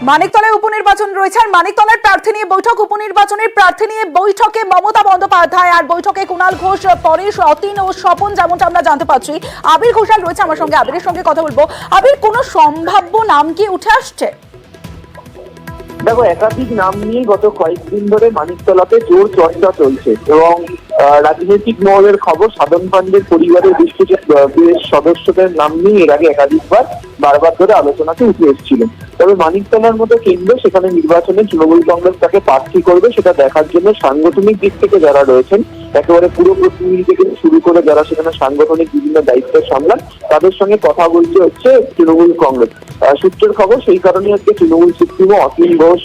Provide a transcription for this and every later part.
মানিকতলায় উপনির্বাচন রয়েছে আর মানিকতলার প্রার্থী নিয়ে বৈঠক, উপনির্বাচনের প্রার্থী নিয়ে বৈঠকে মমতা বন্দ্যোপাধ্যায় আর বৈঠকে কুণাল ঘোষ, পরেশ, অতীন ও স্বপন, যেমনটা আমরা জানতে পারছি। আবির ঘোষাল রয়েছে আমার সঙ্গে, আবিরের সঙ্গে কথা বলবো। আবির, কোনো সম্ভাব্য নাম কি উঠে আসছে? দেখো, একাধিক নাম নিয়ে গত কয়েকদিন ধরে মানিকতলাতে জোর চর্চা চলছে এবং রাজনৈতিক মহলের খবর, সাধন পান্ডের পরিবারের বেশ কিছু সদস্যদের নাম নিয়ে এর আগে বারবার ধরে আলোচনাতে উঠে এসেছিলেন। তবে মানিকতলার মতো কেন্দ্র, সেখানে নির্বাচনে তৃণমূল কংগ্রেস তাকে প্রার্থী করবে সেটা দেখার জন্য সাংগঠনিক দিক থেকে যারা রয়েছেন, একেবারে পুরো প্রতিনিধি থেকে শুরু করে যারা সেখানে সাংগঠনিক বিভিন্ন দায়িত্ব সামলান, তাদের সঙ্গে কথা বলতে হচ্ছে তৃণমূল কংগ্রেস। সূত্রের খবর, সেই কারণে আজকে তৃণমূল সুপ্রিমো অতীন ঘোষ,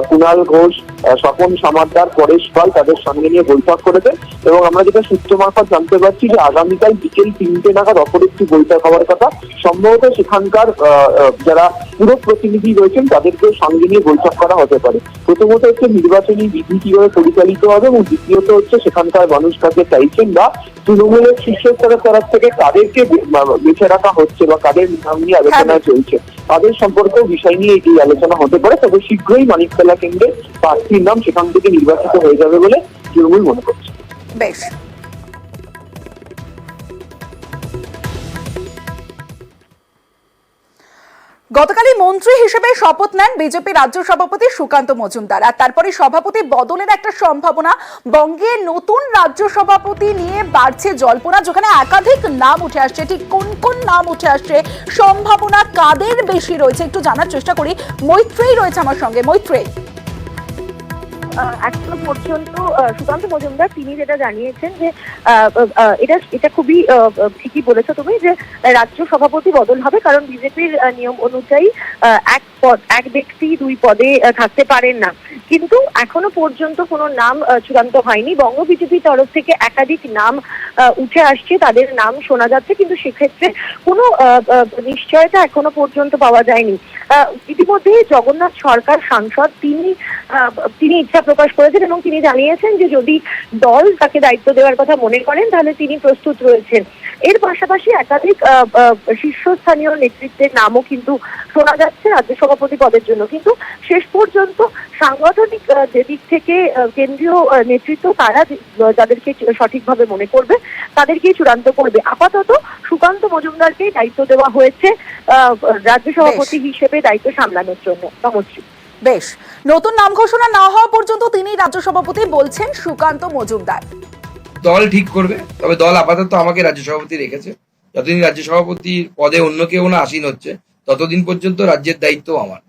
কুণাল ঘোষ, স্বপন সমাদ্দার, পরেশ পাল তাদের সঙ্গে নিয়ে বৈঠক করেছে এবং আমরা যেটা সূত্র মারফত জানতে পারছি যে আগামীকাল বিকেল 3টে নাগাদ অপর একটি বৈঠক হওয়ার কথা। সম্ভবত সেখানকার যারা পুরো প্রতিনিধি রয়েছেন তাদেরকে সঙ্গে নিয়ে বৈঠক করা হতে পারে। প্রথমত হচ্ছে নির্বাচনী বিধি কিভাবে পরিচালিত হবে এবং দ্বিতীয়ত হচ্ছে সেখানকার মানুষ কাকে চাইছেন বা তৃণমূলের শীর্ষস্তরের তরফ থেকে কাদেরকে বেছে রাখা হচ্ছে বা কাদের নাম নিয়ে আলোচনা চলছে তাদের সম্পর্কেও বিষয় নিয়ে এই আলোচনা হতে পারে। তবে শীঘ্রই মানিকতলা কেন্দ্রে প্রার্থীর নাম সেখান থেকে নির্বাচিত হয়ে যাবে বলে তৃণমূল মনে করছে। বেশ, গতকালই মন্ত্রী হিসেবে শপথ নেন বিজেপি রাজ্য সভাপতি সুকান্ত মজুমদার, আর তারপরে সভাপতি বদলের একটা সম্ভাবনা। বঙ্গে নতুন রাজ্য সভাপতি নিয়ে বাড়ছে জল্পনা, যেখানে একাধিক নাম উঠে আসছে। ঠিক কোন কোন নাম উঠে আসছে, সম্ভাবনা কাদের বেশি রয়েছে, একটু জানার চেষ্টা করি। মৈত্রেয়ী রয়েছে আমার সঙ্গে। মৈত্রেয়ী, এখনো পর্যন্ত সুকান্ত মজুমদার তিনি যেটা জানিয়েছেন যে এটা খুবই ঠিকই বলেছো তুমি, যে রাজ্য সভাপতি বদল হবে, কারণ বিজেপির নিয়ম অনুযায়ী এক ব্যক্তি দুই পদে থাকতে পারেন না। কিন্তু এখনো পর্যন্ত কোনো নাম চূড়ান্ত হয়নি। বঙ্গ বিজেপির তরফ থেকে একাধিক নাম উঠে আসছে, তাদের নাম শোনা যাচ্ছে, কিন্তু সেক্ষেত্রে কোনো নিশ্চয়তা এখনো পর্যন্ত পাওয়া যায়নি। ইতিমধ্যে জগন্নাথ সরকার সাংসদ তিনি ইচ্ছা প্রকাশ করেছেন এবং তিনি জানিয়েছেন যে যদি দল তাকে দায়িত্ব দেওয়ার কথা মনে করেন তাহলে তিনি প্রস্তুত রয়েছেন। এর পাশাপাশি একাধিক শীর্ষস্থানীয় নেতৃত্বের নামও কিন্তু শোনা যাচ্ছে রাজ্য সভাপতি পদের জন্য, কিন্তু শেষ পর্যন্ত সাংগঠনিক দিক থেকে কেন্দ্রীয় নেতৃত্ব তারা যাদেরকে সঠিকভাবে মনে করবে তাদেরকেই চূড়ান্ত করবে। আপাতত সুকান্ত মজুমদারকেই দায়িত্ব দেওয়া হয়েছে রাজ্য সভাপতি হিসেবে দায়িত্ব সামলানোর জন্য। নমস্কার। বেশ, নতুন নাম ঘোষণা না হওয়া পর্যন্ত তিনি রাজ্য সভাপতি বলছেন সুকান্ত মজুমদার। দল ঠিক করবে, তবে দল আপাতত আমাকে রাজ্য সভাপতি রেখেছে। যতদিন রাজ্য সভাপতির পদে অন্য কেউ না আসীন হচ্ছে ততদিন পর্যন্ত রাজ্যের দায়িত্ব আমার।